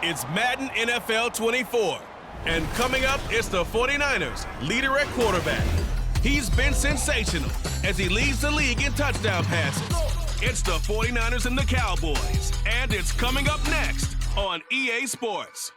It's Madden NFL 24. And coming up, it's the 49ers leader at quarterback. He's been sensational as he leads the league in touchdown passes. It's the 49ers and the Cowboys. And it's coming up next on EA Sports.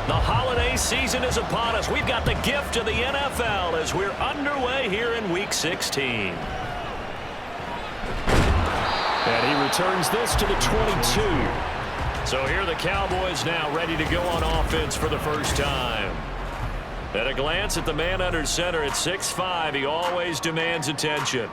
The holiday season is upon us. We've got the gift of the NFL as we're underway here in Week 16. And he returns this to the 22. So here are the Cowboys now ready to go on offense for the first time. At a glance at the man under center at 6'5", he always demands attention.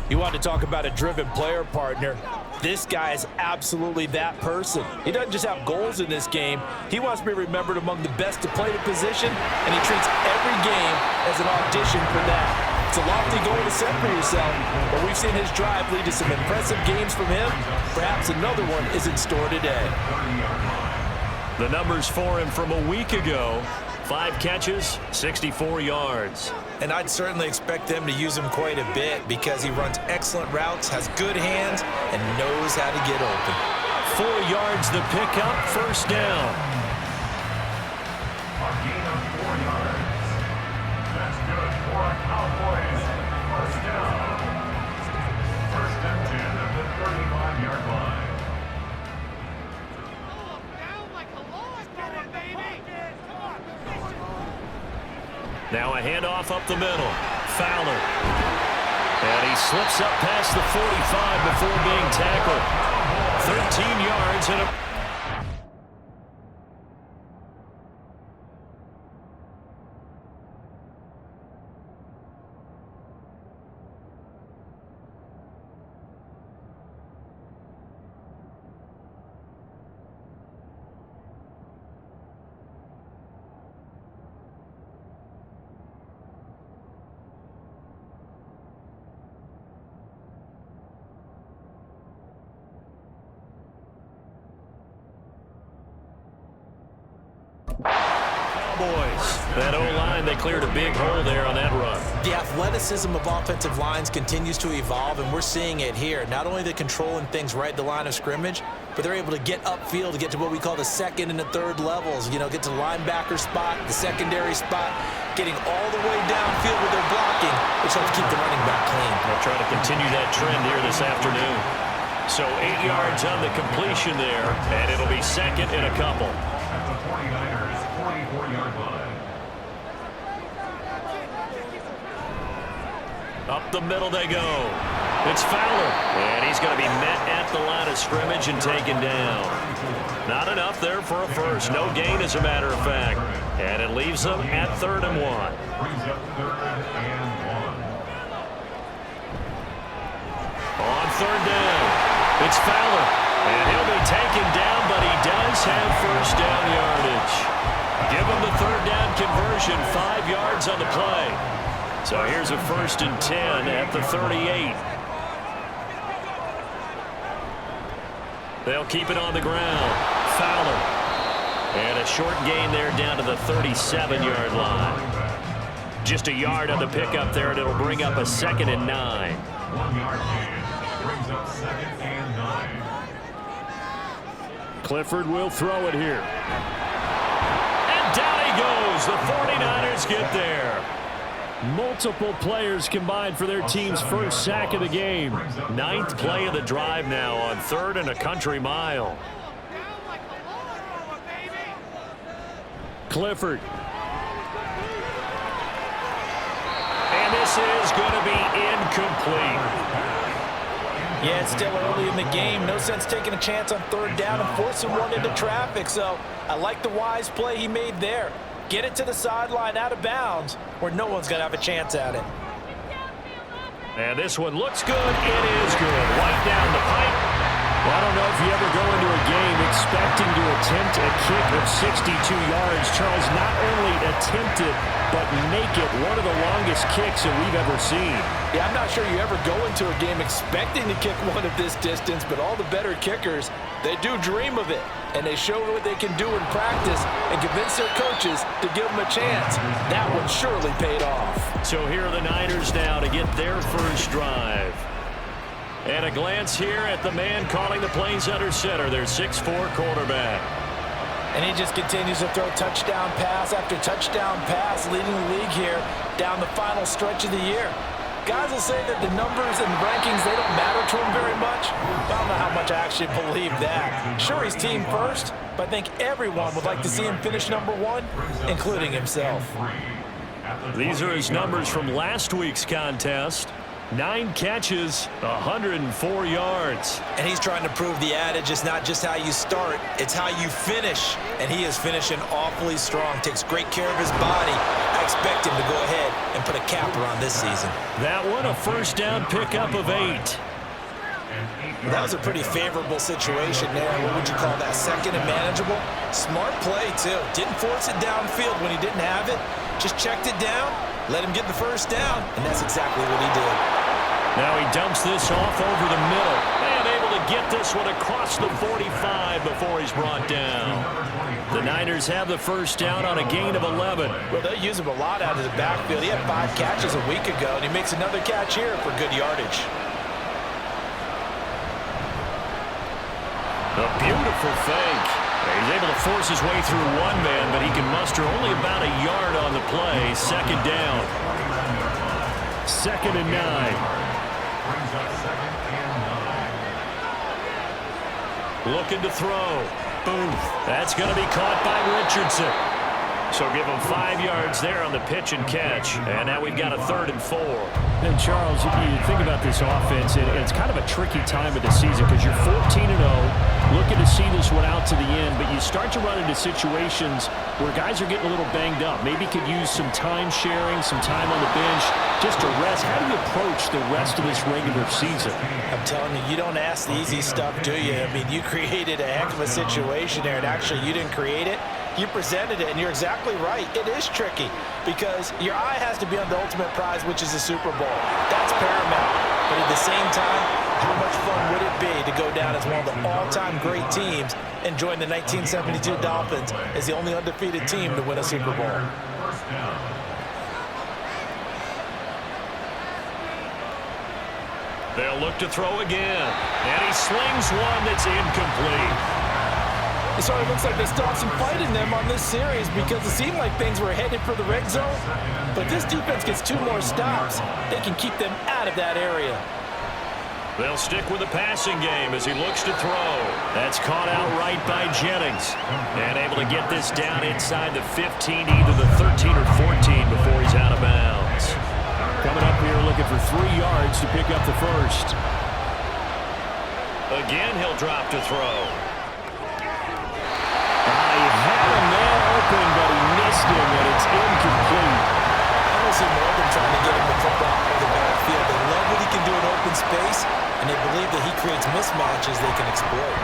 You want to talk about a driven player, partner. This guy is absolutely that person. He doesn't just have goals in this game. He wants to be remembered among the best to play the position, and he treats every game as an audition for that. It's a lofty goal to set for yourself, but we've seen his drive lead to some impressive games from him. Perhaps another one is in store today. The numbers for him from a week ago: 5 catches, 64 yards. And I'd certainly expect them to use him quite a bit because he runs excellent routes, has good hands, and knows how to get open. 4 yards the pickup, first down. A gain of 4 yards. That's good for a Cowboys. First down. First and 10 at the 35-yard line. Now a handoff up the middle. Fowler. And he slips up past the 45 before being tackled. 13 yards and a... Cowboys. That O-line, they cleared a big hole there on that run. The athleticism of offensive lines continues to evolve, and we're seeing it here. Not only the controlling things right at the line of scrimmage, but they're able to get upfield to get to what we call the second and the third levels. You know, get to the linebacker spot, the secondary spot, getting all the way downfield with their blocking, which helps keep the running back clean. They'll try to continue that trend here this afternoon. So 8 yards on the completion there, and it'll be second and a couple. At the 49ers 44-yard line. Up the middle they go. It's Fowler. And he's going to be met at the line of scrimmage and taken down. Not enough there for a first. No gain, as a matter of fact. And it leaves them at 3rd and 1. Brings up 3rd and 1. On 3rd down, it's Fowler. And he'll be taken down, but he does have first down yardage. Give him the 3rd down conversion, 5 yards on the play. So here's a 1st and 10 at the 38. They'll keep it on the ground. Fowler. And a short gain there down to the 37-yard line. Just a yard on the pickup there, and it'll bring up a 2nd and 9. 1 yard gain. Brings up 2nd and 9. Clifford will throw it here. And down he goes. The 49ers get there. Multiple players combined for their team's first sack of the game. 9th play of the drive now on 3rd and a country mile. Clifford. And this is going to be incomplete. Yeah, it's still early in the game. No sense taking a chance on 3rd down and forcing one into traffic. So I like the wise play he made there. Get it to the sideline out of bounds where no one's going to have a chance at it. And this one looks good. It is good. Right down the pipe. Well, I don't know if you ever go into a game expecting to attempt a kick of 62 yards. Charles, not only attempt it, but make it one of the longest kicks that we've ever seen. Yeah, I'm not sure you ever go into a game expecting to kick one of this distance, but all the better kickers, they do dream of it. And they show what they can do in practice and convince their coaches to give them a chance. That one surely paid off. So here are the Niners now to get their first drive. And a glance here at the man calling the plays under center, their 6'4" quarterback. And he just continues to throw touchdown pass after touchdown pass, leading the league here down the final stretch of the year. Guys will say that the numbers and rankings, they don't matter to him very much. But I don't know how much I actually believe that. Sure, he's team first, but I think everyone would like to see him finish number one, including himself. These are his numbers from last week's contest. 9 catches, 104 yards. And he's trying to prove the adage is not just how you start, it's how you finish. And he is finishing awfully strong, takes great care of his body. I expect him to go ahead and put a capper on this season. That one, a first down pickup of 8. That was a pretty favorable situation there. What would you call that? Second and manageable? Smart play, too. Didn't force it downfield when he didn't have it. Just checked it down, let him get the first down, and that's exactly what he did. Now he dumps this off over the middle and able to get this one across the 45 before he's brought down. The Niners have the first down on a gain of 11. Well, they use him a lot out of the backfield. He had 5 catches a week ago, and he makes another catch here for good yardage. A beautiful fake. He's able to force his way through one man, but he can muster only about a yard on the play. Second down. 2nd and 9. Looking to throw. Boom. That's going to be caught by Richardson. So give him 5 yards there on the pitch and catch. And now we've got a 3rd and 4. And Charles, you think about this offense, and it's kind of a tricky time of the season because you're 14-0, looking to see this one out to the end, but you start to run into situations where guys are getting a little banged up. Maybe could use some time sharing, some time on the bench, just to rest. How do you approach the rest of this regular season? I'm telling you, you don't ask the easy stuff, do you? I mean, you created a heck of a situation there, and actually you didn't create it. You presented it, and you're exactly right. It is tricky because your eye has to be on the ultimate prize, which is the Super Bowl. That's paramount. But at the same time, how much fun would it be to go down as one of the all-time great teams and join the 1972 Dolphins as the only undefeated team to win a Super Bowl? They'll look to throw again. And he slings one that's incomplete. It sort of looks like they still have some fight in them on this series because it seemed like things were headed for the red zone. But this defense gets 2 more stops. They can keep them out of that area. They'll stick with the passing game as he looks to throw. That's caught out right by Jennings. And able to get this down inside the 15, either the 13 or 14 before he's out of bounds. Coming up here looking for 3 yards to pick up the first. Again, he'll drop to throw. He had a man open, but he missed him, and it's incomplete. I don't see more than trying to get him the football out of the backfield. They love what he can do in open space, and they believe that he creates mismatches they can exploit.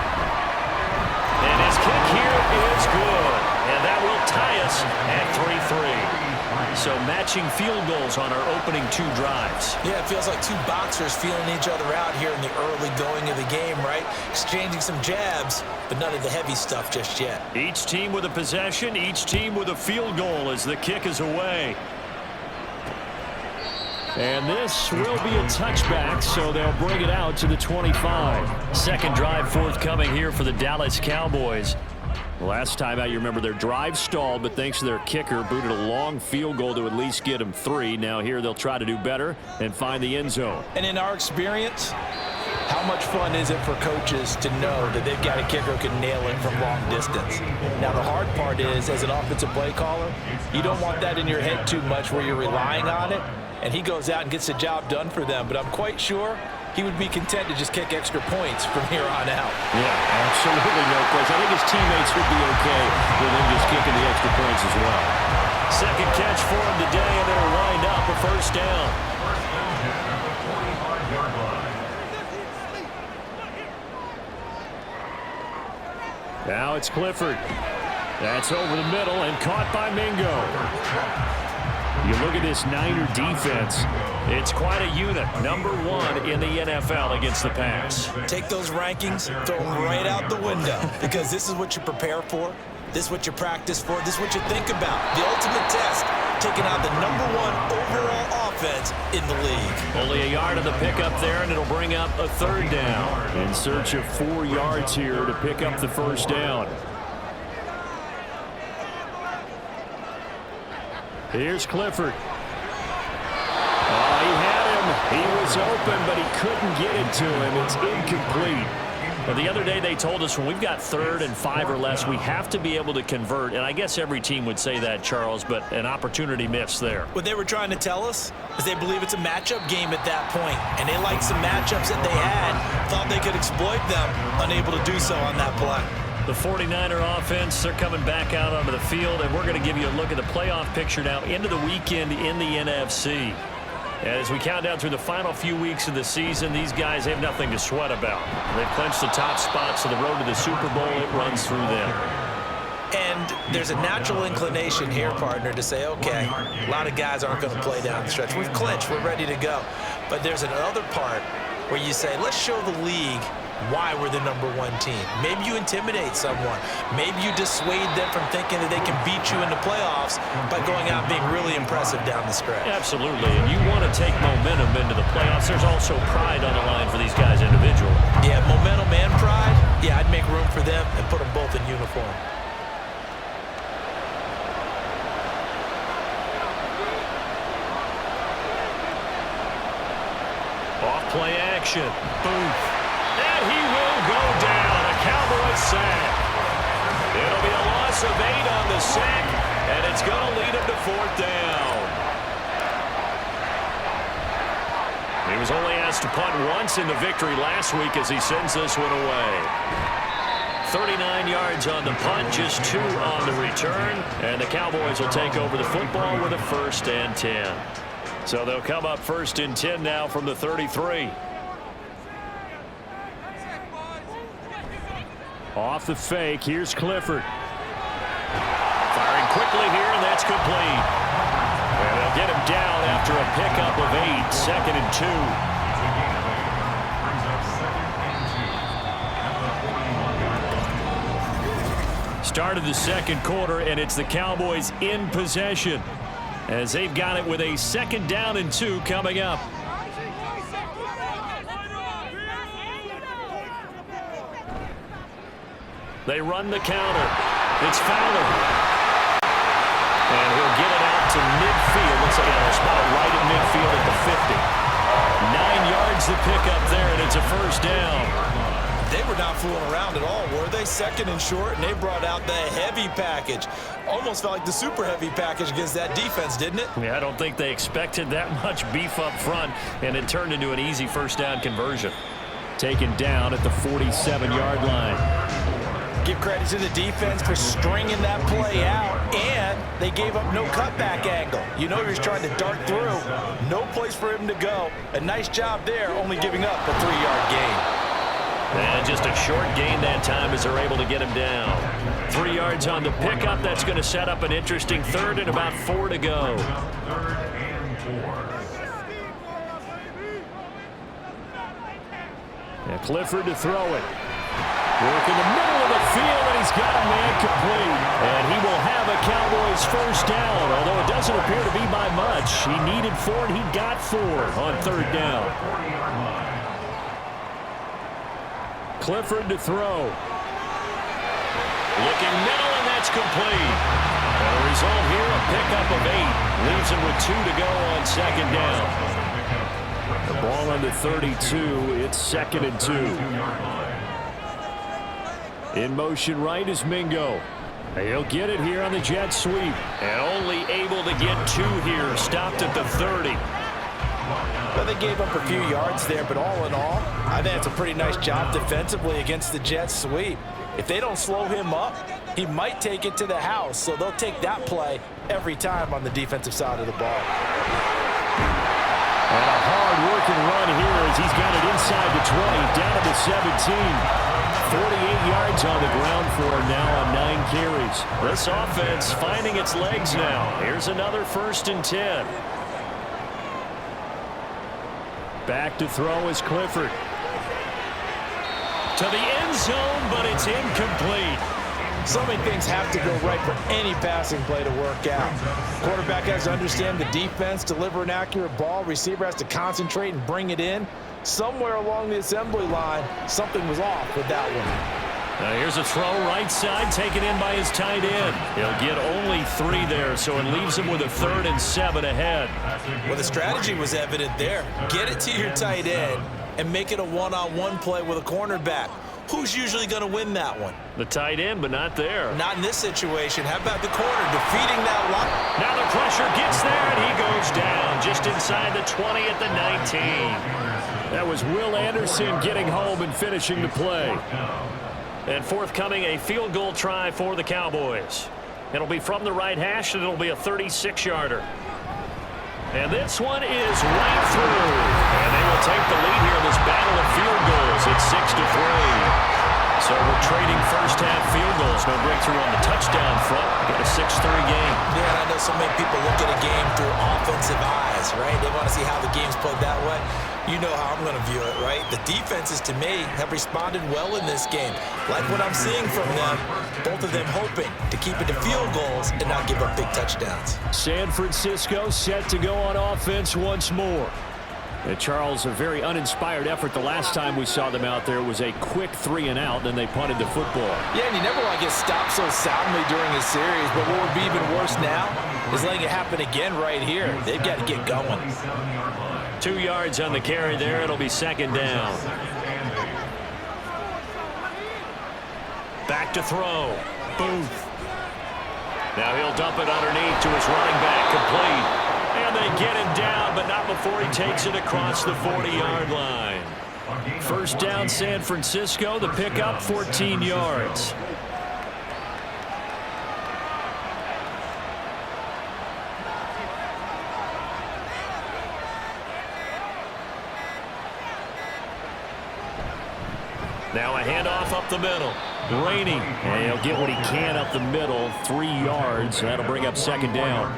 And his kick here is good, and that will tie us at 3-3. So matching field goals on our opening 2 drives. Yeah, it feels like 2 boxers feeling each other out here in the early going of the game, right? Exchanging some jabs, but none of the heavy stuff just yet. Each team with a possession, each team with a field goal as the kick is away. And this will be a touchback, so they'll bring it out to the 25. Second drive forthcoming here for the Dallas Cowboys. Last time out, you remember their drive stalled, but thanks to their kicker, booted a long field goal to at least get them 3. Now here they'll try to do better and find the end zone. And in our experience, how much fun is it for coaches to know that they've got a kicker who can nail it from long distance? Now the hard part is, as an offensive play caller, you don't want that in your head too much where you're relying on it, and he goes out and gets the job done for them. But I'm quite sure he would be content to just kick extra points from here on out. Yeah, absolutely no question. I think his teammates would be okay with him just kicking the extra points as well. Second catch for him today, and it'll wind up a first down. Now it's Clifford. That's over the middle and caught by Mingo. You look at this Niner defense. It's quite a unit. Number 1 in the NFL against the pass. Take those rankings, throw them right out the window, because this is what you prepare for. This is what you practice for. This is what you think about. The ultimate test, taking out the number 1 overall offense in the league. Only a yard of the pickup there, and it'll bring up a 3rd down. In search of 4 yards here to pick up the 1st down. Here's Clifford. Oh, he had him. He was open, but he couldn't get it to him. It's incomplete. Well, the other day they told us when we've got 3rd and 5 or less, we have to be able to convert. And I guess every team would say that, Charles, but an opportunity missed there. What they were trying to tell us is they believe it's a matchup game at that point, and they liked some matchups that they had, thought they could exploit them, unable to do so on that play. The 49er offense, they're coming back out onto the field, and we're going to give you a look at the playoff picture now into the weekend in the NFC. As we count down through the final few weeks of the season, these guys have nothing to sweat about. They've clinched the top spot, so the road to the Super Bowl, it runs through them. And there's a natural inclination here, partner, to say, okay, a lot of guys aren't going to play down the stretch. We've clinched. We're ready to go. But there's another part where you say, let's show the league why we're the number 1 team. Maybe you intimidate someone. Maybe you dissuade them from thinking that they can beat you in the playoffs by going out and being really impressive down the stretch. Absolutely, and you want to take momentum into the playoffs. There's also pride on the line for these guys individually. Yeah, momentum and pride. Yeah, I'd make room for them and put them both in uniform. Off play action. Booth. And he will go down. A Cowboys sack. It'll be a loss of 8 on the sack, and it's going to lead him to 4th down. He was only asked to punt once in the victory last week as he sends this one away. 39 yards on the punt, just 2 on the return, and the Cowboys will take over the football with a 1st and 10. So they'll come up 1st and 10 now from the 33. Off the fake, here's Clifford. Firing quickly here, and that's complete. And they'll get him down after a pickup of 8, 2nd and 2. Started the 2nd quarter, and it's the Cowboys in possession as they've got it with a 2nd down and 2 coming up. They run the counter. It's Fowler. And he'll get it out to midfield. Looks like a spot right at midfield at the 50. 9 yards to pick up there, and it's a 1st down. They were not fooling around at all, were they? 2nd and short, and they brought out the heavy package. Almost felt like the super heavy package against that defense, didn't it? Yeah, I don't think they expected that much beef up front, and it turned into an easy 1st down conversion. Taken down at the 47-yard line. Give credit to the defense for stringing that play out, and they gave up no cutback angle. You know he was trying to dart through. No place for him to go. A nice job there, only giving up a 3-yard gain. And just a short gain that time as they're able to get him down. 3 yards on the pickup. That's going to set up an interesting 3rd and about 4 to go. 3rd and 4. And Clifford to throw it. Work in the middle of the field, and he's got a man complete. And he will have a Cowboys 1st down, although it doesn't appear to be by much. He needed 4, and he got 4 on 3rd down. Clifford to throw. Looking middle, and that's complete. And the result here, a pickup of 8. Leaves him with 2 to go on 2nd down. The ball on the 32. It's 2nd and 2. In motion right is Mingo. He'll get it here on the jet sweep. And only able to get 2 here. Stopped at the 30. Well, they gave up a few yards there, but all in all, I think it's a pretty nice job defensively against the jet sweep. If they don't slow him up, he might take it to the house. So they'll take that play every time on the defensive side of the ball. And a hard-working run here as he's got it inside the 20, down to the 17. 48 yards on the ground for him now on 9 carries. This offense finding its legs now. Here's another 1st and 10. Back to throw is Clifford. To the end zone, but it's incomplete. So many things have to go right for any passing play to work out. Quarterback has to understand the defense, deliver an accurate ball. Receiver has to concentrate and bring it in. Somewhere along the assembly line, something was off with that one. Now here's a throw right side taken in by his tight end. He'll get only 3 there, so it leaves him with a 3rd and 7 ahead. Well, the strategy was evident there. Get it to your tight end and make it a one-on-one play with a cornerback. Who's usually going to win that one? The tight end, but not there. Not in this situation. How about the corner defeating that one? Now the pressure gets there, and he goes down just inside the 20 at the 19. That was Will Anderson getting home and finishing the play. And forthcoming, a field goal try for the Cowboys. It'll be from the right hash, and it'll be a 36-yarder. And this one is right through. And they will take the lead here in this battle of field goals. It's 6-3. So we're trading first-half field goals. No breakthrough on the touchdown front. Got a 6-3 game. Yeah, and I know so many people look at a game through offensive eyes, right? They want to see how the game's played that way. You know how I'm going to view it, right? The defenses, to me, have responded well in this game. Like what I'm seeing from them, both of them hoping to keep it to field goals and not give up big touchdowns. San Francisco set to go on offense once more. And Charles, a very uninspired effort the last time we saw them out there. Was a quick 3-and-out, then they punted the football. Yeah, and you never want to get stopped so soundly during a series, but what would be even worse now is letting it happen again right here. They've got to get going. 2 yards on the carry there. It'll be 2nd down. Back to throw. Booth. Now he'll dump it underneath to his running back. Complete. And they get him down, but not before he takes it across the 40-yard line. 1st down, San Francisco. The pickup, 14 yards. Now a handoff up the middle. Rainey, and he'll get what he can up the middle. 3 yards. That'll bring up 2nd down.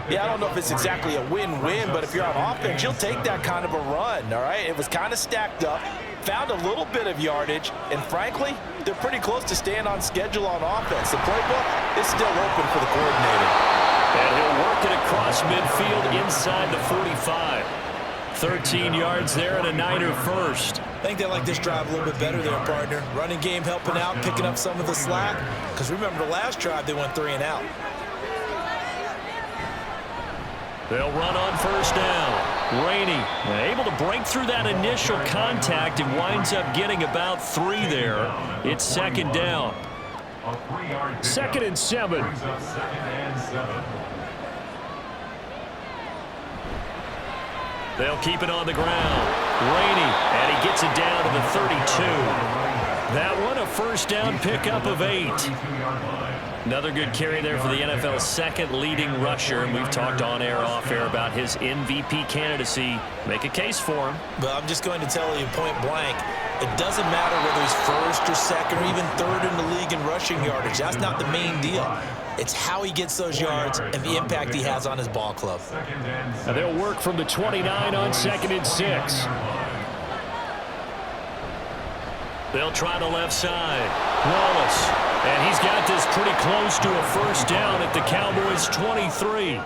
Yeah, I don't know if it's exactly a win-win, but if you're on offense, you'll take that kind of a run, all right? It was kind of stacked up, found a little bit of yardage, and frankly, they're pretty close to staying on schedule on offense. The playbook is still open for the coordinator. And he'll work it across midfield inside the 45. 13 yards there and a Niner first. I think they like this drive a little bit better there, partner. Running game helping out, picking up some of the slack. Because remember, the last drive, they went 3-and-out. They'll run on 1st down. Rainey able to break through that initial contact and winds up getting about 3 there. It's 2nd down. 2nd and 7. They'll keep it on the ground. Rainey, and he gets it down to the 32. That one a 1st down pickup of 8. Another good carry there for the NFL's 2nd leading rusher. And we've talked on air, off air about his MVP candidacy. Make a case for him. But I'm just going to tell you point blank, it doesn't matter whether he's 1st or 2nd or even 3rd in the league in rushing yardage. That's not the main deal. It's how he gets those yards and the impact he has on his ball club. And they'll work from the 29 on 2nd and 6. They'll try the left side. Wallace. And he's got this pretty close to a 1st down at the Cowboys' 23.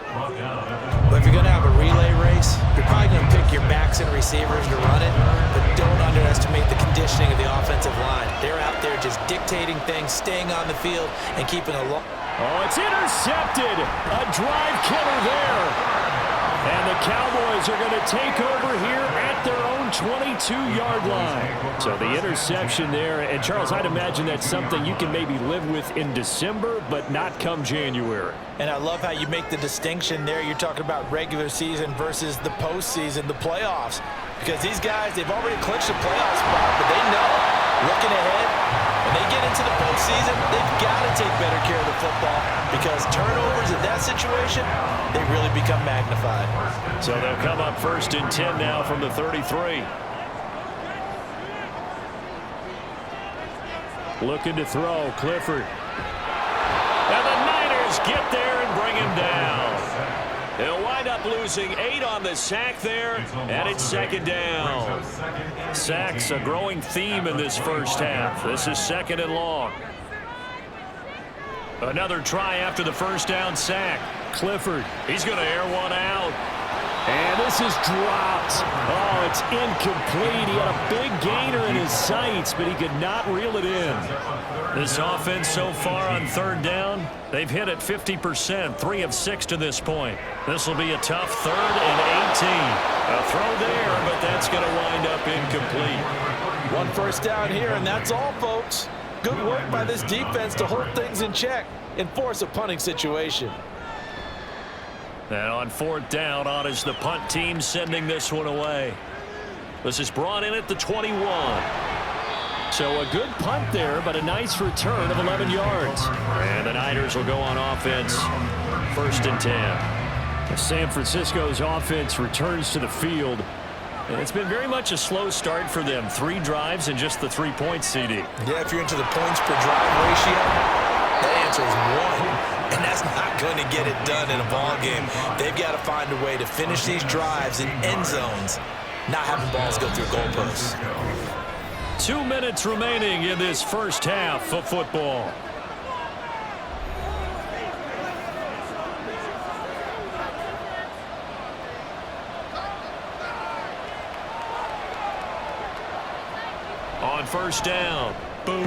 But if you're going to have a relay race, you're probably going to pick your backs and receivers to run it, but don't underestimate the conditioning of the offensive line. They're out there just dictating things, staying on the field, and keeping a long. Oh, it's intercepted. A drive killer there. And the Cowboys are going to take over here at their own 22-yard line. So the interception there. And, Charles, I'd imagine that's something you can maybe live with in December, but not come January. And I love how you make the distinction there. You're talking about regular season versus the postseason, the playoffs. Because these guys, they've already clinched a playoff spot, but they know, looking ahead, when they get into the postseason, they've got to take better care of the football because turnovers in that situation, they really become magnified. So they'll come up 1st and 10 now from the 33. Looking to throw, Clifford. And the Niners get there and bring him down. They'll wind up losing 8 on the sack there, and it's second down. Sacks a growing theme in this first half. This is second and long. Another try after the first down sack. Clifford, he's going to air one out. And this is dropped. Oh, it's incomplete. He had a big gainer in his sights, but he could not reel it in. This offense so far on third down, they've hit it 50%, 3 of 6 to this point. This will be a tough 3rd and 18. A throw there, but that's going to wind up incomplete. 1 first down here, and that's all, folks. Good work by this defense to hold things in check and force a punting situation. And on 4th down, on is the punt team sending this one away. This is brought in at the 21. So a good punt there, but a nice return of 11 yards. And the Niners will go on offense, 1st and 10. San Francisco's offense returns to the field. And it's been very much a slow start for them. 3 drives and just the 3 points, CD. Yeah, if you're into the points per drive ratio, the answer is 1. And that's not going to get it done in a ball game. They've got to find a way to finish these drives in end zones, not having balls go through goalposts. 2 minutes remaining in this first half of football. On 1st down, Booth.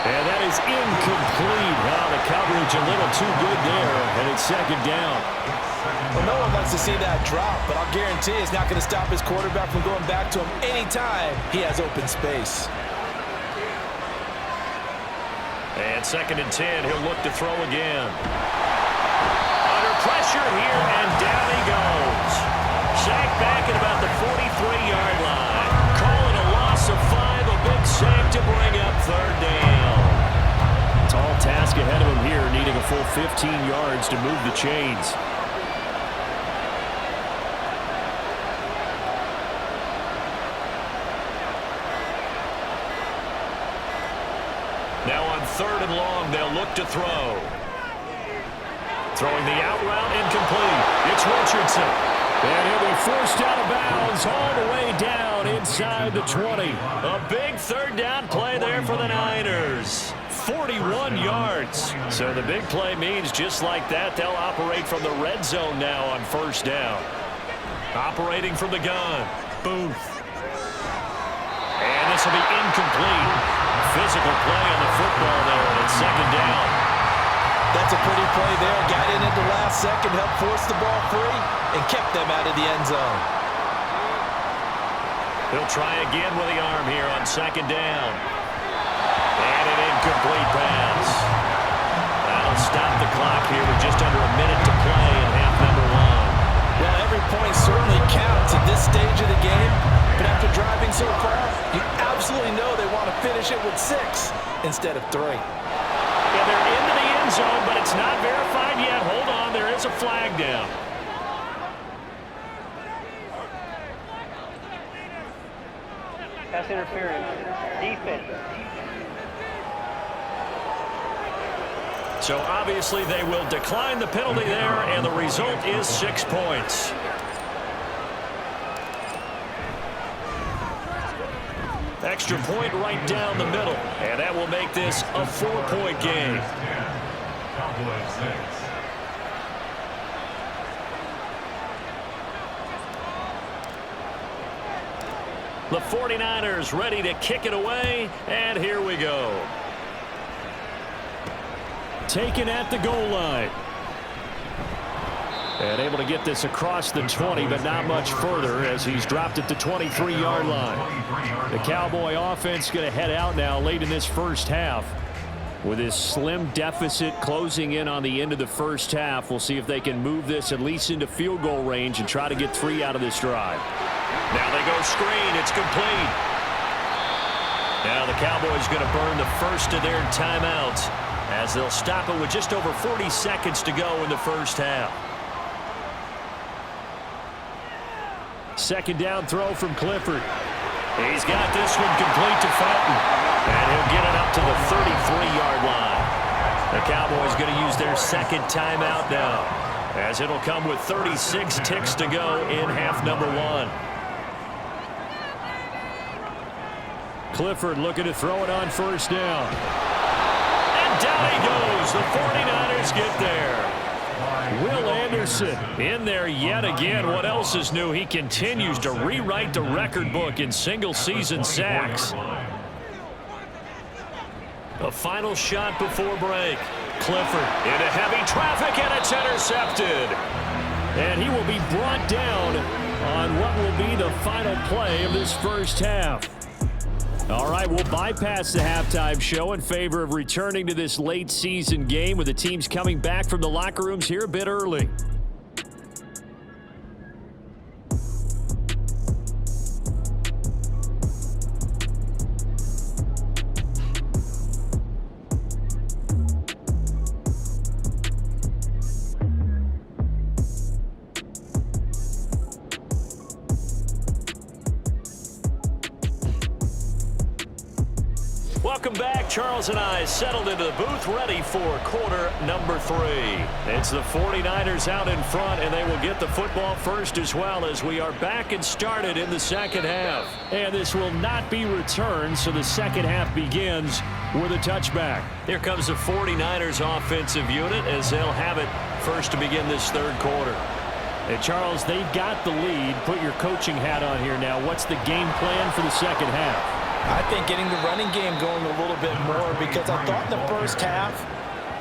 And that is incomplete. Wow, the coverage a little too good there, and it's 2nd down. Well, no one wants to see that drop, but I'll guarantee it's not going to stop his quarterback from going back to him anytime he has open space. And 2nd and 10, he'll look to throw again. Under pressure here, and down he goes. Sacked back at about the 43-yard line. Calling a loss of 5, a big sack to bring up 3rd down. Tall task ahead of him here, needing a full 15 yards to move the chains. Now on 3rd and long, they'll look to throw. Throwing the out route, incomplete. It's Richardson. And he'll be forced out of bounds all the way down inside the 20. A big 3rd down play there for the Niners. 41 yards. So the big play means just like that, they'll operate from the red zone now on 1st down. Operating from the gun, Booth. And this will be incomplete. Physical play on the football there, and it's 2nd down. That's a pretty play there. Got in at the last second, helped force the ball free, and kept them out of the end zone. He'll try again with the arm here on 2nd down. And an incomplete pass. That'll stop the clock here with just under a minute to play in half number 1. Well, every point certainly counts at this stage of the game, but after driving so far, you absolutely know they want to finish it with 6 instead of 3. Yeah, they're into the end zone, but it's not verified yet. Hold on, there is a flag down. Pass interference. Defense. So obviously they will decline the penalty there, and the result is 6 points. Extra point right down the middle, and that will make this a 4-point game. Cowboys 6. The 49ers ready to kick it away, and here we go. Taken at the goal line. And able to get this across the 20, but not much further as he's dropped at the 23-yard line. The Cowboy offense going to head out now late in this first half. With this slim deficit closing in on the end of the first half, we'll see if they can move this at least into field goal range and try to get 3 out of this drive. Now they go screen. It's complete. Now the Cowboys going to burn the first of their timeouts as they'll stop it with just over 40 seconds to go in the first half. 2nd down throw from Clifford. He's got this one complete to Felton. And he'll get it up to the 33-yard line. The Cowboys going to use their second timeout now, as it'll come with 36 ticks to go in half number one. Clifford looking to throw it on first down. And down he goes. The 49ers get there. Will Anderson in there yet again. What else is new? He continues to rewrite the record book in single-season sacks. A final shot before break. Clifford into heavy traffic, and it's intercepted. And he will be brought down on what will be the final play of this first half. All right, we'll bypass the halftime show in favor of returning to this late season game with the teams coming back from the locker rooms here a bit early. Welcome back. Charles and I settled into the booth, ready for quarter number 3. It's the 49ers out in front, and they will get the football first as well, as we are back and started in the second half. And this will not be returned, so the second half begins with a touchback. Here comes the 49ers offensive unit as they'll have it first to begin this third quarter. And Charles, they've got the lead. Put your coaching hat on here now. What's the game plan for the second half? I think getting the running game going a little bit more, because I thought in the first half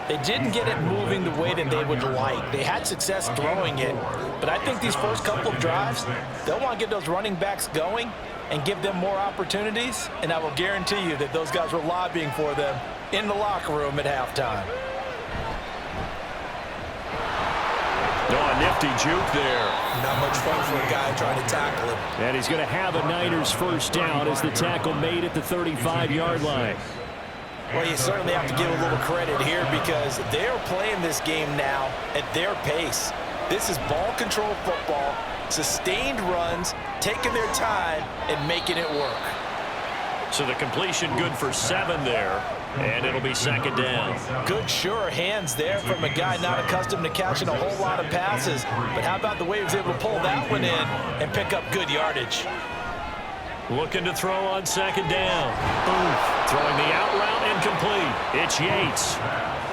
they didn't get it moving the way that they would like. They had success throwing it, but I think these first couple of drives, they'll want to get those running backs going and give them more opportunities, and I will guarantee you that those guys were lobbying for them in the locker room at halftime. Oh, a nifty juke there. Not much fun for a guy trying to tackle him. And he's going to have a Niners first down as the tackle made at the 35-yard line. Well, you certainly have to give a little credit here, because they're playing this game now at their pace. This is ball control football, sustained runs, taking their time and making it work. So the completion good for 7 there, and it'll be second down. Good sure hands there from a guy not accustomed to catching a whole lot of passes. But how about the way he was able to pull that one in and pick up good yardage? Looking to throw on second down. Booth throwing the out route incomplete. It's Yates.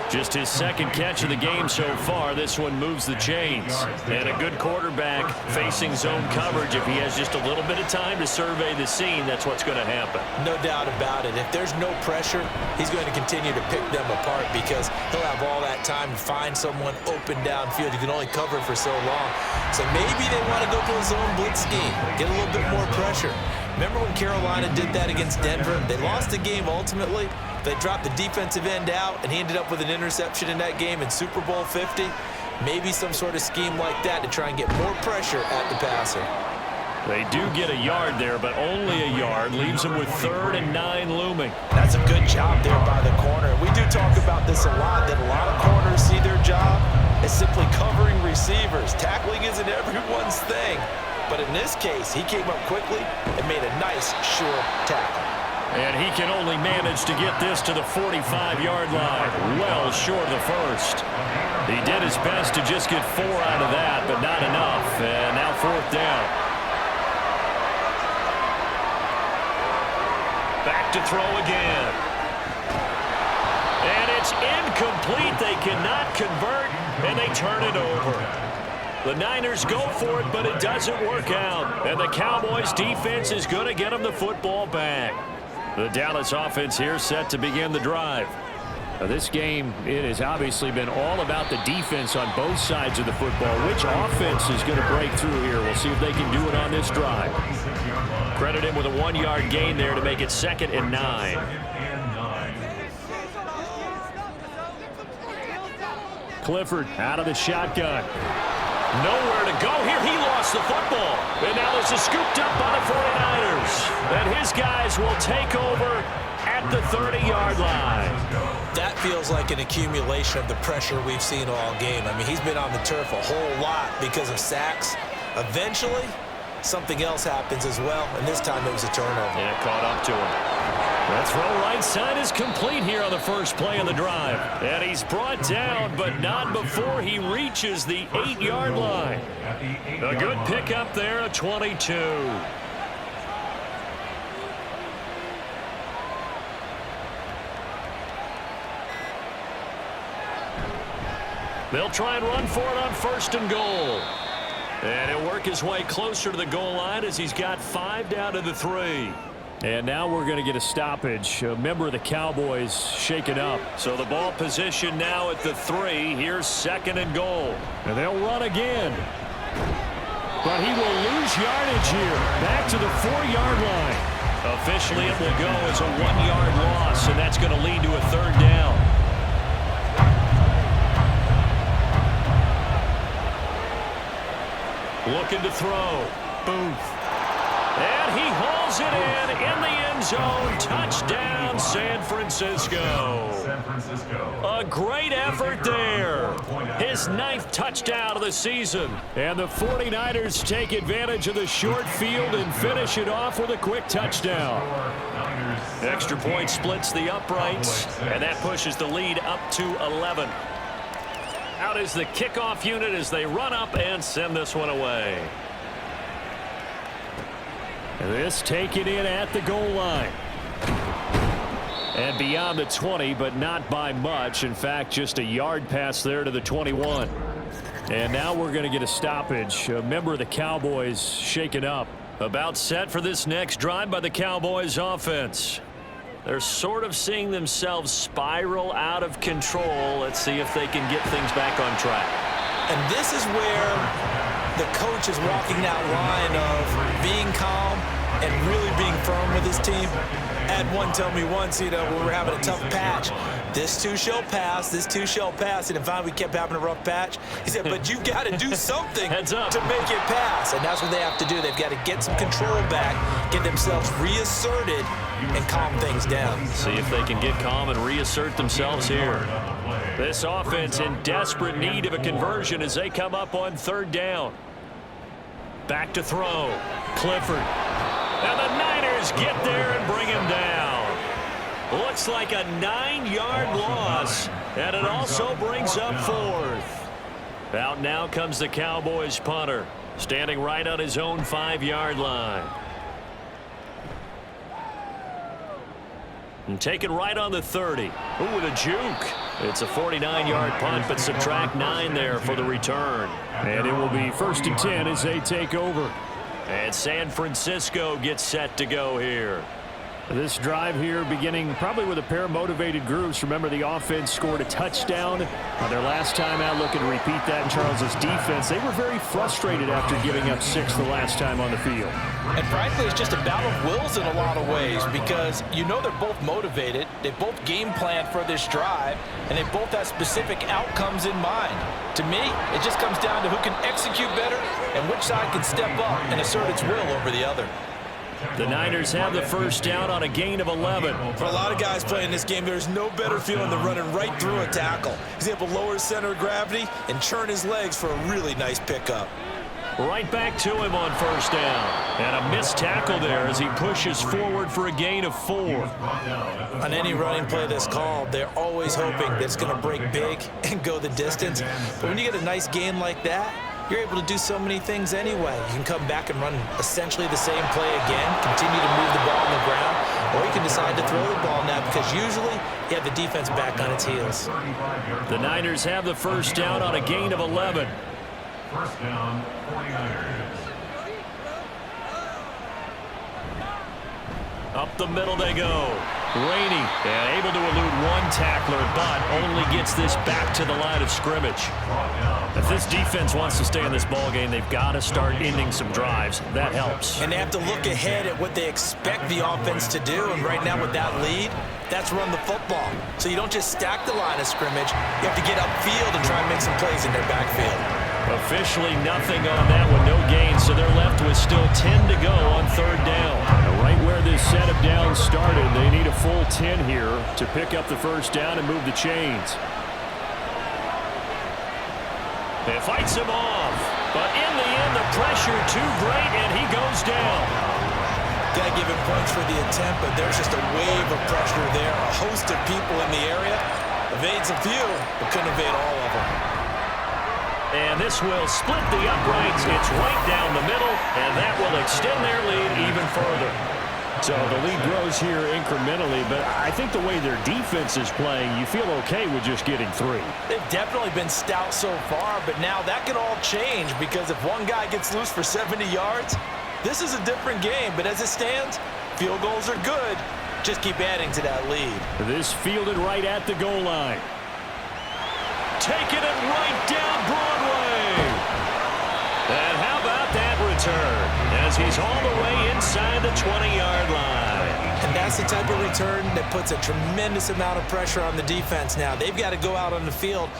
Just his second catch of the game so far. This one moves the chains. And a good quarterback facing zone coverage. If he has just a little bit of time to survey the scene, that's what's going to happen. No doubt about it. If there's no pressure, he's going to continue to pick them apart, because he'll have all that time to find someone open downfield. You can only cover for so long. So maybe they want to go to a zone blitz scheme, get a little bit more pressure. Remember when Carolina did that against Denver? They lost the game ultimately. They dropped the defensive end out, and he ended up with an interception in that game in Super Bowl 50. Maybe some sort of scheme like that to try and get more pressure at the passer. They do get a yard there, but only a yard. Leaves them with 3rd and 9 looming. That's a good job there by the corner. We do talk about this a lot, that a lot of corners see their job as simply covering receivers. Tackling isn't everyone's thing. But in this case, he came up quickly and made a nice, sure tackle. And he can only manage to get this to the 45-yard line, well short of the first. He did his best to just get 4 out of that, but not enough. And now 4th down. Back to throw again. And it's incomplete. They cannot convert, and they turn it over. The Niners go for it, but it doesn't work out. And the Cowboys defense is going to get them the football back. The Dallas offense here set to begin the drive. Now this game, it has obviously been all about the defense on both sides of the football. Which offense is going to break through here? We'll see if they can do it on this drive. Credit him with a 1-yard gain there to make it 2nd and 9. Clifford out of the shotgun. Nowhere to go here. He lost the football. And now this is scooped up by the 49ers. And his guys will take over at the 30-yard line. That feels like an accumulation of the pressure we've seen all game. I mean, he's been on the turf a whole lot because of sacks. Eventually, something else happens as well, and this time it was a turnover. Yeah, caught up to him. That throw right side is complete here on the first play of the drive. And he's brought down, but not before he reaches the 8-yard line. A good pickup there, a 22. They'll try and run for it on 1st and goal. And he'll work his way closer to the goal line as he's got 5 down to the 3. And now we're going to get a stoppage. A member of the Cowboys shaken up. So the ball position now at the 3. Here's 2nd and goal. And they'll run again. But he will lose yardage here. Back to the 4-yard line. Officially it will go as a 1-yard loss, and that's going to lead to a 3rd down. Looking to throw. Booth. And he hauls it in the end zone. Touchdown, San Francisco. A great effort there. His 9th touchdown of the season. And the 49ers take advantage of the short field and finish it off with a quick touchdown. Extra point splits the uprights, and that pushes the lead up to 11. Out is the kickoff unit as they run up and send this one away. This taken in at the goal line. And beyond the 20, but not by much. In fact, just a yard pass there to the 21. And now we're going to get a stoppage. A member of the Cowboys shaken up. About set for this next drive by the Cowboys offense. They're sort of seeing themselves spiral out of control. Let's see if they can get things back on track. And this is where the coach is walking that line of being calm and really being firm with his team. Had one tell me once, when we're having a tough patch, this too shall pass, this too shall pass. And finally we kept having a rough patch. He said, but you've got to do something to make it pass. And that's what they have to do. They've got to get some control back, get themselves reasserted, and calm things down. See if they can get calm and reassert themselves here. This offense in desperate need of a conversion as they come up on 3rd down. Back to throw. Clifford. And the Niners get there and bring him down. Looks like a 9-yard loss, and it also brings up 4th. Out now comes the Cowboys punter, standing right on his own 5-yard line. And taken right on the 30. Ooh, with a juke. It's a 49-yard punt, but subtract 9 there for the return. And it will be 1st and 10 as they take over. And San Francisco gets set to go here. This drive here beginning probably with a pair of motivated groups. Remember, the offense scored a touchdown on their last time out. Looking to repeat that in Charles's defense. They were very frustrated after giving up 6 the last time on the field. And frankly, it's just a battle of wills in a lot of ways because they're both motivated. They both game planned for this drive, and they both have specific outcomes in mind. To me, it just comes down to who can execute better and which side can step up and assert its will over the other. The Niners have the 1st down on a gain of 11. For a lot of guys playing this game, there's no better feeling than running right through a tackle. He's able to lower his center of gravity and churn his legs for a really nice pickup. Right back to him on 1st down. And a missed tackle there as he pushes forward for a gain of 4. On any running play that's called, they're always hoping that it's going to break big and go the distance. But when you get a nice gain like that, you're able to do so many things anyway. You can come back and run essentially the same play again, continue to move the ball on the ground, or you can decide to throw the ball now because usually you have the defense back on its heels. The Niners have the 1st down on a gain of 11. 1st down, 49ers. Up the middle they go. Rainey, and able to elude one tackler, but only gets this back to the line of scrimmage. If this defense wants to stay in this ballgame, they've got to start ending some drives. That helps. And they have to look ahead at what they expect the offense to do, and right now with that lead, that's run the football. So you don't just stack the line of scrimmage. You have to get upfield and try and make some plays in their backfield. Officially nothing on that one, no gain, so they're left with still 10 to go on 3rd down. Right where this set of downs started, they need a full 10 here to pick up the 1st down and move the chains. It fights him off, but in the end, And the pressure too great, and he goes down. Got to give him points for the attempt, but there's just a wave of pressure there. A host of people in the area. Evades a few, but couldn't evade all of them. And this will split the uprights. It's right down the middle, and that will extend their lead even further. So the lead grows here incrementally, but I think the way their defense is playing, you feel okay with just getting 3. They've definitely been stout so far, but now that can all change because if one guy gets loose for 70 yards, this is a different game. But as it stands, field goals are good. Just keep adding to that lead. This fielded right at the goal line. Taking it right down Broadway. And how about that return as he's all the way inside the 20-yard line. And that's the type of return that puts a tremendous amount of pressure on the defense now. They've got to go out on the field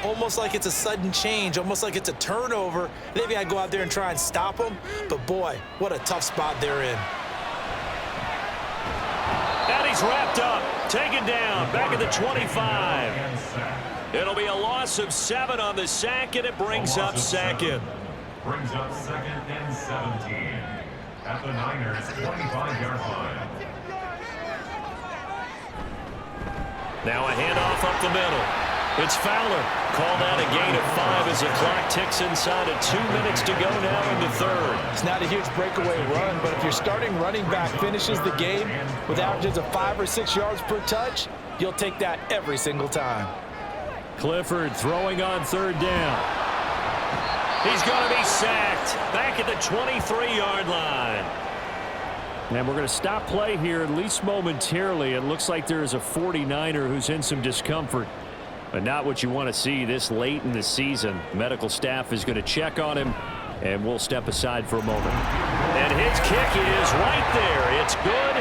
almost like it's a sudden change, almost like it's a turnover. They've got to go out there and try and stop them. But, boy, what a tough spot they're in. And he's wrapped up, taken down, back at the 25. It'll be a loss of 7 on the sack, and it brings up second. Brings up 2nd and 17 at the Niners' 25-yard line. Now a handoff up the middle. It's Fowler. Called out a gain of 5 as the clock ticks inside of 2 minutes to go now in the third. It's not a huge breakaway run, but if your starting running back finishes the game with averages of 5 or 6 yards per touch, you'll take that every single time. Clifford throwing on 3rd down. He's going to be sacked back at the 23-yard line. And we're going to stop play here, at least momentarily. It looks like there is a 49er who's in some discomfort. But not what you want to see this late in the season. Medical staff is going to check on him, and we'll step aside for a moment. And his kick is right there. It's good.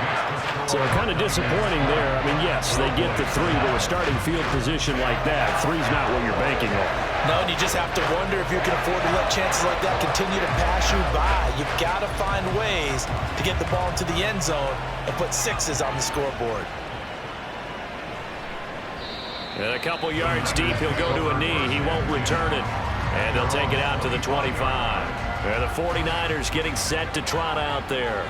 So kind of disappointing there. I mean, yes, they get the 3, but a starting field position like that, 3's not what you're banking on. No, and you just have to wonder if you can afford to let chances like that continue to pass you by. You've got to find ways to get the ball into the end zone and put 6s on the scoreboard. And a couple yards deep, he'll go to a knee. He won't return it. And they'll take it out to the 25. And the 49ers getting set to trot out there.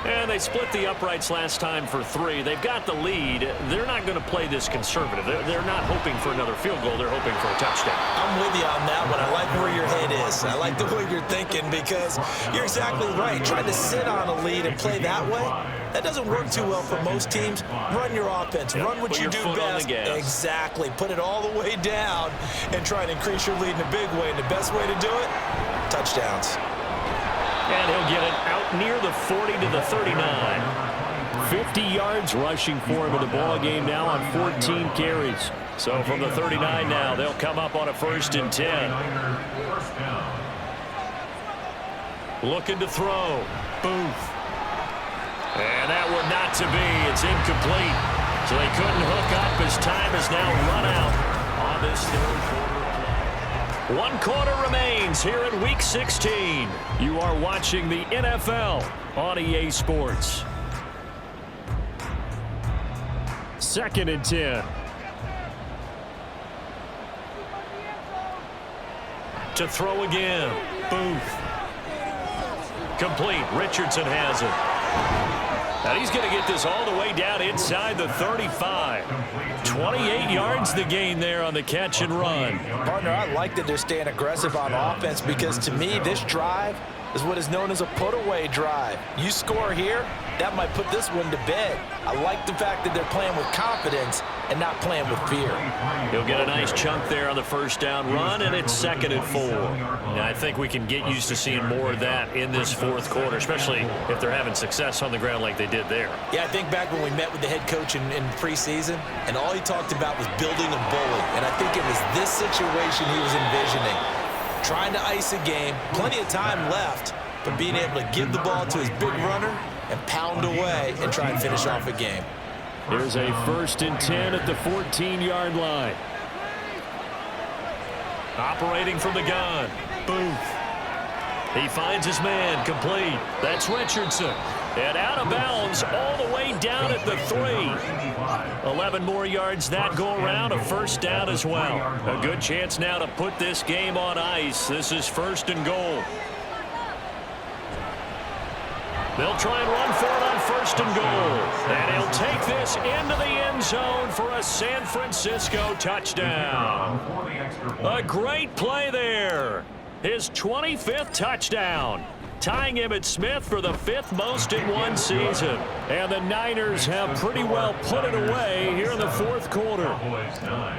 And they split the uprights last time for 3. They've got the lead. They're not going to play this conservative. They're not hoping for another field goal. They're hoping for a touchdown. I'm with you on that one. I like where your head is. I like the way you're thinking because you're exactly right. Trying to sit on a lead and play that way, that doesn't work too well for most teams. Run your offense. Yep. Run what you do best. Exactly. Put it all the way down and try and increase your lead in a big way. And the best way to do it, touchdowns. And he'll get it out near the 40 to the 39. 50 yards rushing for him in the ball game now on 14 carries. So from the 39 now, they'll come up on a 1st and 10. Looking to throw. Booth. And that one not to be. It's incomplete. So they couldn't hook up as time has now run out on this third quarter. 1 quarter remains here in Week 16. You are watching the NFL on EA Sports. 2nd and 10. To throw again. Booth. Complete. Richardson has it. And he's going to get this all the way down inside the 35. 28 yards the gain there on the catch and run. Partner, I like that they're staying aggressive on offense because to me, this drive is what is known as a put-away drive. You score here, that might put this one to bed. I like the fact that they're playing with confidence and not playing with fear. He'll get a nice chunk there on the 1st down run, and it's 2nd and 4. Now, I think we can get used to seeing more of that in this 4th quarter, especially if they're having success on the ground like they did there. Yeah, I think back when we met with the head coach in preseason, and all he talked about was building a bully. And I think it was this situation he was envisioning. Trying to ice a game, plenty of time left, but being able to give the ball to his big runner and pound away and try and finish off a game. Here's a 1st and 10 at the 14-yard line. Operating from the gun. Booth. He finds his man complete. That's Richardson. And out of bounds all the way down at the 3. 11 more yards that go around. A 1st down as well. A good chance now to put this game on ice. This is 1st and goal. They'll try and run for it on 1st and goal. And he'll take this into the end zone for a San Francisco touchdown. A great play there. His 25th touchdown, tying Emmitt Smith for the 5th most in one season. And the Niners have pretty well put it away here in the 4th quarter.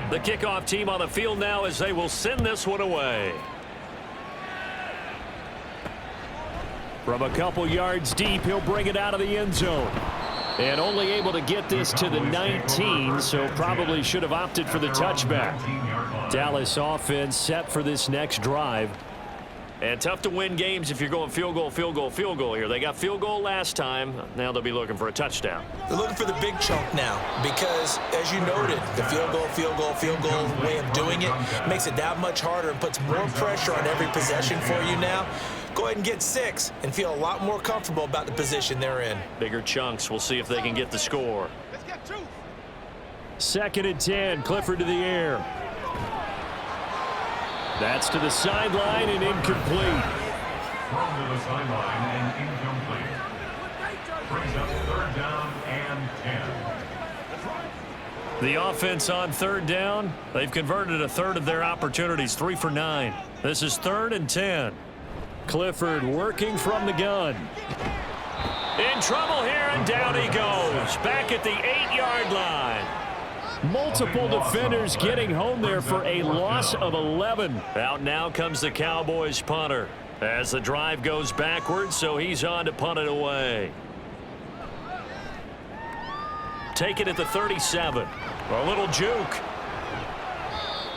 The kickoff team on the field now as they will send this one away. From a couple yards deep, he'll bring it out of the end zone. And only able to get this to the 19, so probably should have opted for the touchback. Dallas offense set for this next drive. And tough to win games if you're going field goal, field goal, field goal here. They got field goal last time. Now they'll be looking for a touchdown. They're looking for the big chunk now because, as you noted, the field goal way of doing it makes it that much harder and puts more pressure on every possession for you now. Go ahead and get 6 and feel a lot more comfortable about the position they're in. Bigger chunks. We'll see if they can get the score. 2nd and 10. Clifford to the air. That's to the sideline and incomplete. Thrown to the sideline and incomplete. Brings up 3rd down and 10. The offense on 3rd down. They've converted a 1/3 of their opportunities, 3 for 9. This is 3rd and 10. Clifford working from the gun. In trouble here, and down he goes. Back at the 8-yard line. Multiple defenders getting home there for a loss of 11. Out now comes the Cowboys punter as the drive goes backwards, so he's on to punt it away. Take it at the 37. A little juke.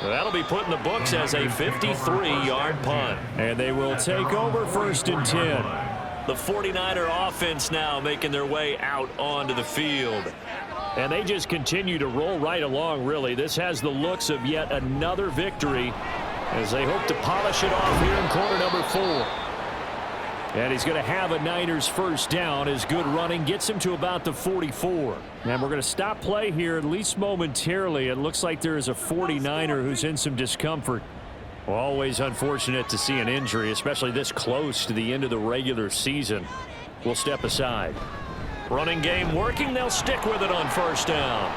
That'll be put in the books as a 53-yard punt. And they will take over 1st and 10. The 49er offense now making their way out onto the field. And they just continue to roll right along, really. This has the looks of yet another victory as they hope to polish it off here in quarter number 4. And he's going to have a Niners 1st down as good running gets him to about the 44. And we're going to stop play here at least momentarily. It looks like there is a 49er who's in some discomfort. Well, always unfortunate to see an injury, especially this close to the end of the regular season. We'll step aside. Running game working. They'll stick with it on 1st down.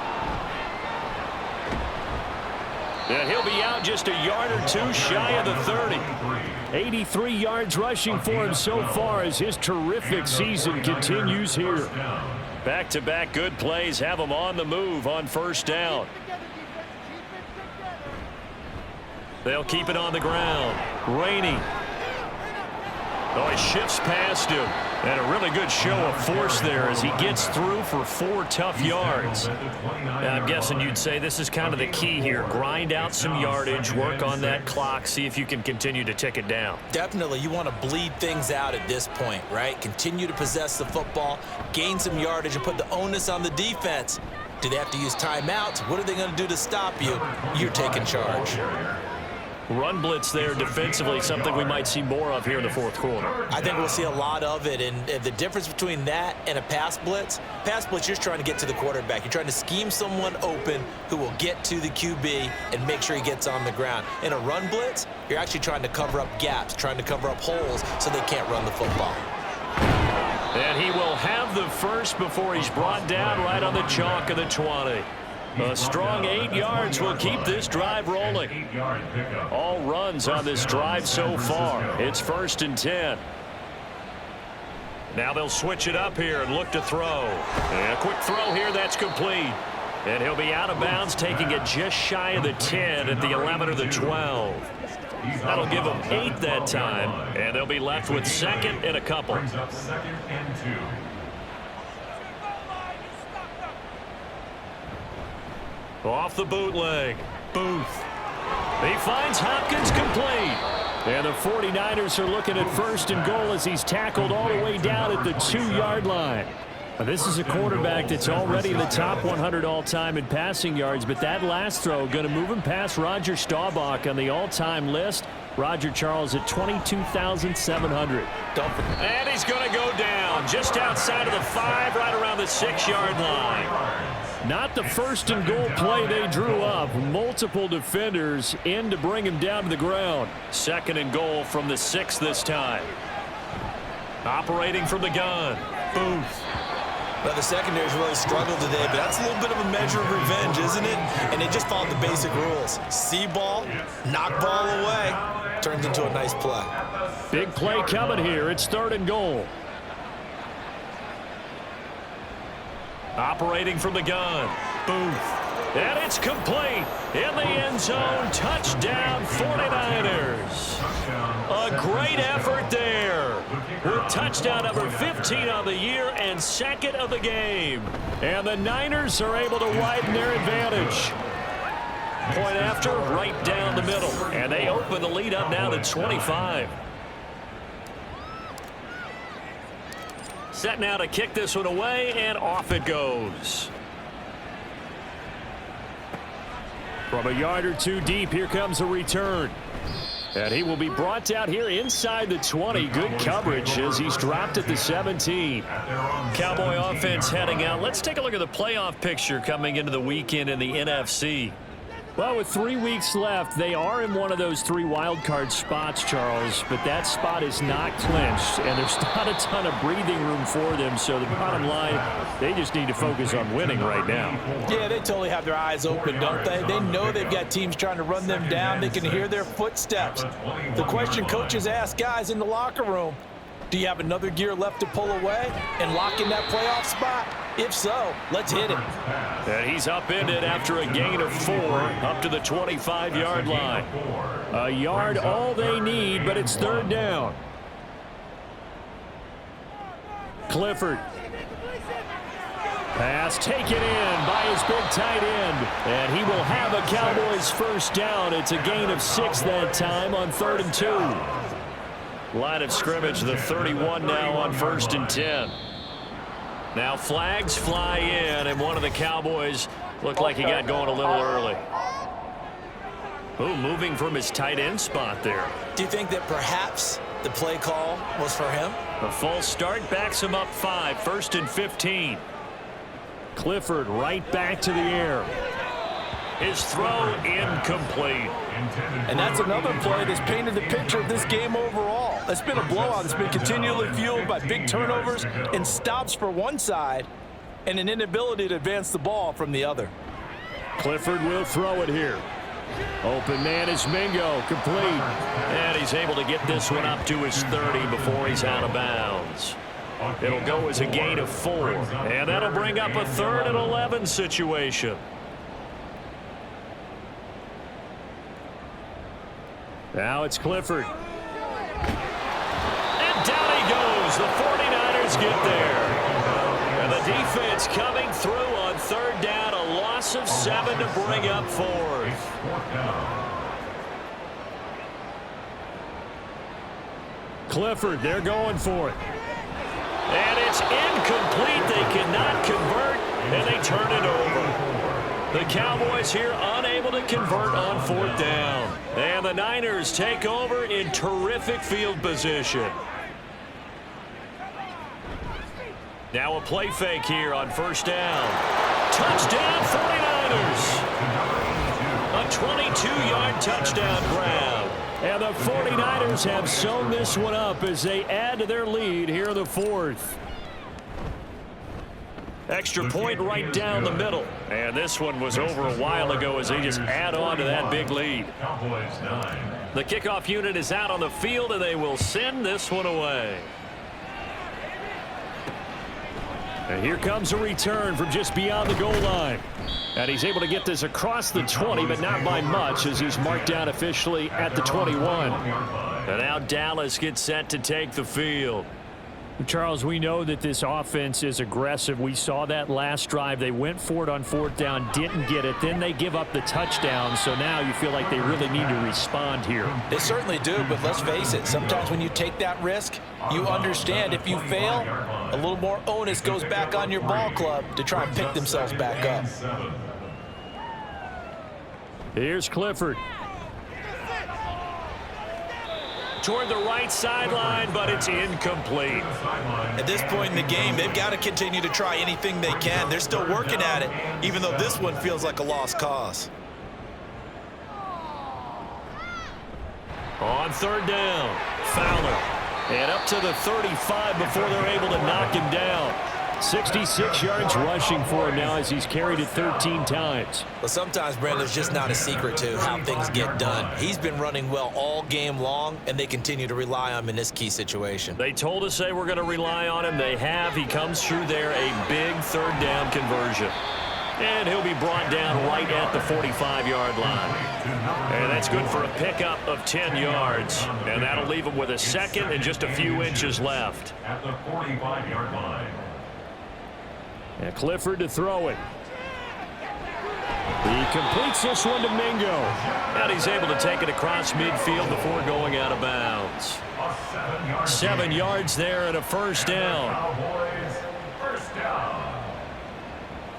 And he'll be out just a yard or 2 shy of the 30. 83 yards rushing for him so far as his terrific season continues here. Back-to-back good plays have him on the move on 1st down. They'll keep it on the ground. Rainey. Oh, he shifts past him. And a really good show of force there as he gets through for 4 tough yards. I'm guessing you'd say this is kind of the key here. Grind out some yardage, work on that clock, see if you can continue to tick it down. Definitely, you want to bleed things out at this point, right? Continue to possess the football, gain some yardage, and put the onus on the defense. Do they have to use timeouts? What are they going to do to stop you? You're taking charge. Run blitz there defensively, something we might see more of here in the 4th quarter. I think we'll see a lot of it, and the difference between that and a pass blitz, you're just trying to get to the quarterback. You're trying to scheme someone open who will get to the QB and make sure he gets on the ground. In a run blitz, you're actually trying to cover up gaps, trying to cover up holes so they can't run the football. And he will have the 1st before he's brought down right on the chalk of the 20. A strong 8 yards will keep this drive rolling. All runs on this drive so far. It's 1st and 10. Now they'll switch it up here and look to throw. And a quick throw here, that's complete. And he'll be out of bounds, taking it just shy of the 10 at the 11 or the 12. That'll give them 8 that time. And they'll be left with 2nd and a couple. Brings up 2nd and 2. Off the bootleg. Booth. He finds Hopkins complete. And the 49ers are looking at 1st and goal as he's tackled all the way down at the 2-yard line. Now, this is a quarterback that's already in the top 100 all-time in passing yards, but that last throw going to move him past Roger Staubach on the all-time list. Roger Charles at 22,700. And he's going to go down just outside of the 5, right around the 6-yard line. Not the 1st and goal play they drew up. Multiple defenders in to bring him down to the ground. 2nd and goal from the 6 this time. Operating from the gun. Booth. Well, the secondary's really struggled today, but that's a little bit of a measure of revenge, isn't it? And they just followed the basic rules. See ball, knock ball away, turns into a nice play. Big play coming here. It's 3rd and goal. Operating from the gun. Booth. And it's complete. In the end zone. Touchdown 49ers. A great effort there. With touchdown number 15 on the year and 2nd of the game. And the Niners are able to widen their advantage. Point after, right down the middle. And they open the lead up now to 25. Set now to kick this one away, and off it goes. From a yard or two deep, here comes a return. And he will be brought down here inside the 20. Good coverage as he's dropped at the 17. Cowboy offense heading out. Let's take a look at the playoff picture coming into the weekend in the NFC. Well, with 3 weeks left, they are in one of those 3 wild card spots, Charles, but that spot is not clinched, and there's not a ton of breathing room for them, so the bottom line, they just need to focus on winning right now. Yeah, they totally have their eyes open, don't they? They know they've got teams trying to run them down. They can hear their footsteps. The question coaches ask guys in the locker room, do you have another gear left to pull away and lock in that playoff spot? If so, let's hit it. And he's upended after a gain of 4 up to the 25-yard line. A yard all they need, but it's 3rd down. Clifford. Pass taken in by his big tight end. And he will have a Cowboys 1st down. It's a gain of 6 that time on 3rd and 2. Line of scrimmage, the 31 now on 1st and 10. Now flags fly in, and one of the Cowboys looked like he got going a little early. Ooh, moving from his tight end spot there. Do you think that perhaps the play call was for him? A false start backs him up 5, 1st and 15. Clifford right back to the air. His throw incomplete. And that's another play that's painted the picture of this game overall. It's been a blowout. It's been continually fueled by big turnovers and stops for one side and an inability to advance the ball from the other. Clifford will throw it here. Open man is Mingo, complete. And he's able to get this one up to his 30 before he's out of bounds. It'll go as a gain of 4. And that'll bring up a 3rd and 11 situation. Now it's Clifford. And down he goes. The 49ers get there. And the defense coming through on 3rd down. A loss of 7 to bring up 4th. Clifford, they're going for it. And it's incomplete. They cannot convert, and they turn it over. The Cowboys here unable to convert on 4th down. And the Niners take over in terrific field position. Now a play fake here on 1st down. Touchdown 49ers. A 22-yard touchdown grab. And the 49ers have sewn this one up as they add to their lead here in the 4th. Extra point right down the middle. And this one was over a while ago as they just add on to that big lead. The kickoff unit is out on the field, and they will send this one away. And here comes a return from just beyond the goal line. And he's able to get this across the 20, but not by much as he's marked down officially at the 21. And now Dallas gets set to take the field. Charles, we know that this offense is aggressive. We saw that last drive. They went for it on 4th down, didn't get it. Then they give up the touchdown. So now you feel like they really need to respond here. They certainly do, but let's face it. Sometimes when you take that risk, you understand if you fail, a little more onus goes back on your ball club to try and pick themselves back up. Here's Clifford. Toward the right sideline, but it's incomplete. At this point in the game, they've got to continue to try anything they can. They're still working at it, even though this one feels like a lost cause. On 3rd down, Fowler. And up to the 35 before they're able to knock him down. 66 yards rushing for him now as he's carried it 13 times. Well, sometimes, Brandon, there's just not a secret to how things get done. He's been running well all game long, and they continue to rely on him in this key situation. They told us they were going to rely on him. They have. He comes through there, a big third down conversion. And he'll be brought down right at the 45-yard line. And that's good for a pickup of 10 yards. And that'll leave him with a second and just a few inches left. At the 45-yard line. And Clifford to throw it. He completes this one to Mingo. And he's able to take it across midfield before going out of bounds. 7 yards there and a first down. Cowboys, first down.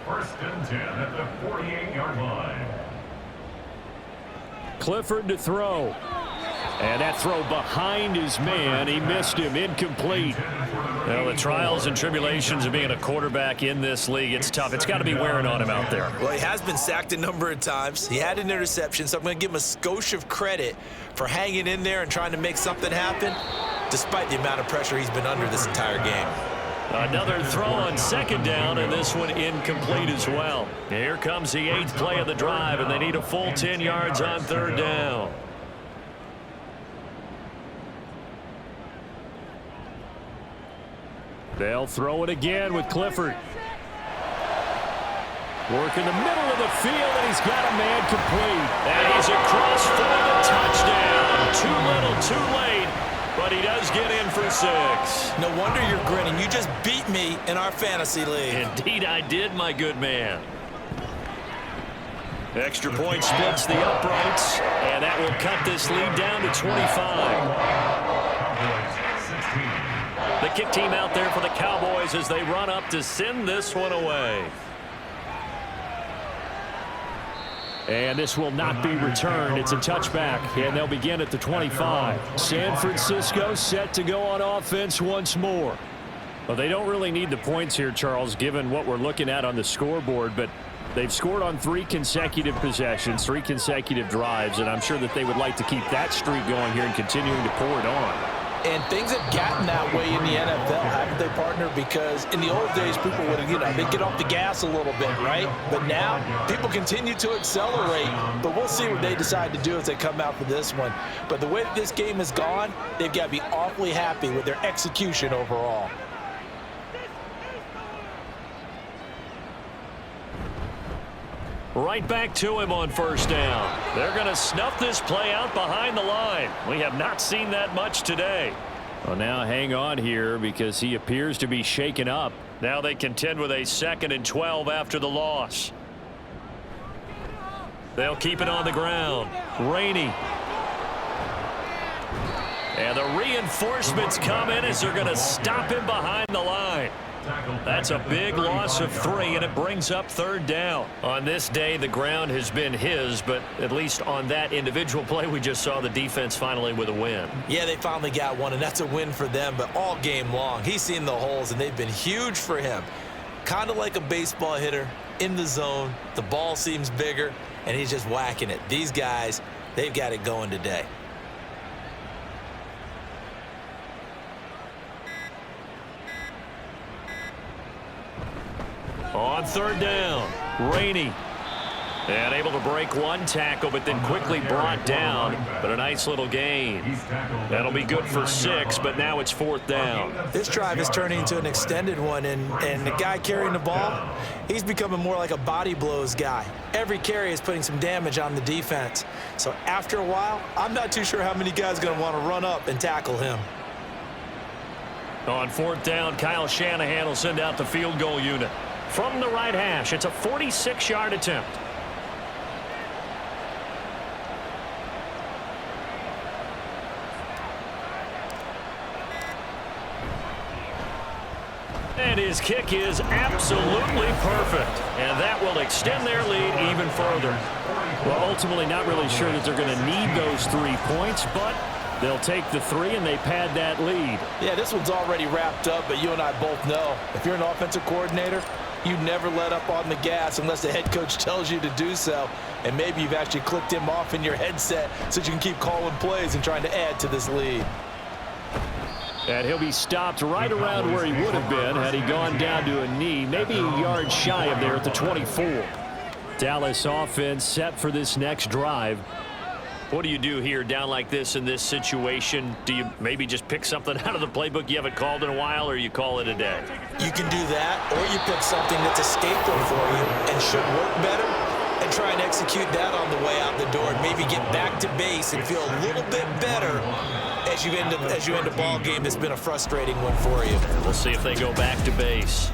First and 10 at the 48-yard line. Clifford to throw. And that throw behind his man. He missed him. Incomplete. Well, the trials and tribulations of being a quarterback in this league, it's tough. It's got to be wearing on him out there. Well, he has been sacked a number of times. He had an interception, so I'm going to give him a skosh of credit for hanging in there and trying to make something happen, despite the amount of pressure he's been under this entire game. Another throw on second down, and this one incomplete as well. Here comes the 8th play of the drive, and they need a full 10 yards on third down. They'll throw it again with Clifford. Work in the middle of the field, and he's got a man complete. And he's across for the touchdown. Too little, too late, but he does get in for 6. No wonder you're grinning. You just beat me in our fantasy league. Indeed I did, my good man. Extra point splits the uprights, and that will cut this lead down to 25. The kick team out there for the Cowboys as they run up to send this one away. And this will not be returned. It's a touchback, and they'll begin at the 25. San Francisco set to go on offense once more. Well, they don't really need the points here, Charles, given what we're looking at on the scoreboard, but they've scored on 3 consecutive possessions, 3 consecutive drives, and I'm sure that they would like to keep that streak going here and continuing to pour it on. And things have gotten that way in the NFL, haven't they, partner? Because in the old days, people would, they'd get off the gas a little bit, right? But now, people continue to accelerate. But we'll see what they decide to do as they come out for this one. But the way that this game has gone, they've got to be awfully happy with their execution overall. Right back to him on first down. They're going to snuff this play out behind the line. We have not seen that much today. Well, now hang on here because he appears to be shaken up. Now they contend with a 2nd and 12 after the loss. They'll keep it on the ground. Rainey. And the reinforcements come in as they're going to stop him behind the line. That's a big loss of 3, and it brings up third down. On this day, the ground has been his, but at least on that individual play, we just saw the defense finally with a win. Yeah, they finally got one, and that's a win for them, but all game long, he's seen the holes, and they've been huge for him. Kind of like a baseball hitter in the zone. The ball seems bigger, and he's just whacking it. These guys, they've got it going today. On third down, Rainey. And able to break one tackle, but then quickly brought down. But a nice little gain. That'll be good for 6, but now it's 4th down. This drive is turning into an extended one, and the guy carrying the ball, he's becoming more like a body blows guy. Every carry is putting some damage on the defense. So after a while, I'm not too sure how many guys are going to want to run up and tackle him. On 4th down, Kyle Shanahan will send out the field goal unit. From the right hash, it's a 46-yard attempt. And his kick is absolutely perfect. And that will extend their lead even further. Well, ultimately not really sure that they're going to need those 3 points, but they'll take the 3 and they pad that lead. Yeah, this one's already wrapped up, but you and I both know if you're an offensive coordinator, you never let up on the gas unless the head coach tells you to do so. And maybe you've actually clicked him off in your headset so you can keep calling plays and trying to add to this lead. And he'll be stopped right around where he would have been had he gone down to a knee, maybe a yard shy of there at the 24. Dallas offense set for this next drive. What do you do here down like this in this situation? Do you maybe just pick something out of the playbook you haven't called in a while, or you call it a day? You can do that, or you pick something that's a staple for you and should work better and try and execute that on the way out the door and maybe get back to base and feel a little bit better as you end a ball game that's been a frustrating one for you. We'll see if they go back to base.